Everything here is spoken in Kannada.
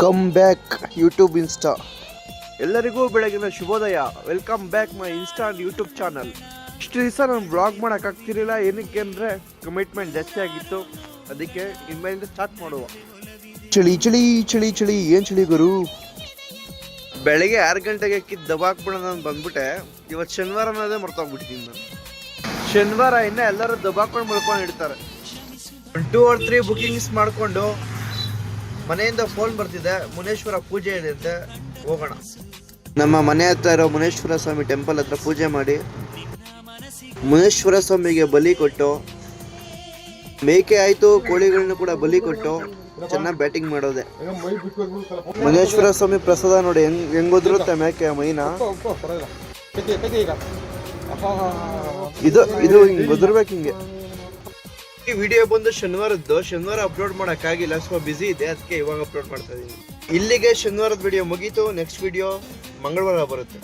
Come back YouTube insta. ಎಲ್ಲರಿಗೂ ಬೆಳಗಿನ ಶುಭೋದಯ. Welcome back my insta and YouTube channel. ಇಷ್ಟು ದಿವಸ ನಾನು ಬ್ಲಾಗ್ ಮಾಡೋಕ್ಕಾಗ್ತಿರಲಿಲ್ಲ. ಏನಕ್ಕೆ ಅಂದರೆ ಕಮಿಟ್ಮೆಂಟ್ ಜಾಸ್ತಿ ಆಗಿತ್ತು. ಅದಕ್ಕೆ ಇನ್ಮೇಲಿಂದ ಸ್ಟಾರ್ಟ್ ಮಾಡುವ. ಚಳಿ ಚಳಿ ಚಳಿ ಚಳಿ ಏನು ಚಳಿ ಗುರು. ಬೆಳಗ್ಗೆ 6 ಗಂಟೆಗೆ ಕಿದ್ದು ದಬಾಕ್ಬಿಡೋಣ ನಾನು ಬಂದ್ಬಿಟ್ಟೆ. ಇವತ್ತು ಶನಿವಾರ ಅನ್ನೋದೇ ಮರ್ತೋಗ್ಬಿಟ್ಟಿದ್ದೀನಿ ನಾನು. ಶನಿವಾರ ಇನ್ನೂ ಎಲ್ಲರೂ ದಬಾಕೊಂಡು ಮಲ್ಕೊಂಡು ಇಡ್ತಾರೆ. 2 or 3 ಬುಕಿಂಗ್ಸ್ ಮಾಡಿಕೊಂಡು ಮನೆಯಿಂದ ಫೋನ್ ಬರ್ತಿದೆ, ಮುನೇಶ್ವರ ಪೂಜೆ ಇದೆ ಅಂತೆ, ಹೋಗೋಣ. ನಮ್ಮ ಮನೆ ಹತ್ರ ಇರೋ ಮುನೇಶ್ವರ ಸ್ವಾಮಿ ಟೆಂಪಲ್ ಹತ್ರ ಪೂಜೆ ಮಾಡಿ ಮುನೇಶ್ವರ ಸ್ವಾಮಿಗೆ ಬಲಿ ಕೊಟ್ಟು, ಮೇಕೆ ಆಯಿತು ಕೋಳಿಗಳನ್ನ ಕೂಡ ಬಲಿ ಕೊಟ್ಟು ಚೆನ್ನಾಗಿ ಬ್ಯಾಟಿಂಗ್ ಮಾಡೋದೆ. ಮುನೇಶ್ವರ ಸ್ವಾಮಿ ಪ್ರಸಾದ ನೋಡಿ ಹೆಂಗ್ ಒದರುತ್ತೆ ಮೇಕೆ ಮೈನ. ಇದು ಹಿಂಗ್ ಒದರ್ಬೇಕು ಹಿಂಗೆ. ಈ ವಿಡಿಯೋ ಬಂದು ಶನಿವಾರ ಅಪ್ಲೋಡ್ ಮಾಡೋಕ್ಕಾಗಿಲ್ಲ, ಸ್ವಲ್ಪ ಬಿಸಿ ಇದೆ, ಅದಕ್ಕೆ ಇವಾಗ ಅಪ್ಲೋಡ್ ಮಾಡ್ತಾ ಇದ್ದೀನಿ. ಇಲ್ಲಿಗೆ ಶನಿವಾರದ ವಿಡಿಯೋ ಮುಗೀತು. ನೆಕ್ಸ್ಟ್ ವಿಡಿಯೋ ಮಂಗಳವಾರ ಬರುತ್ತೆ.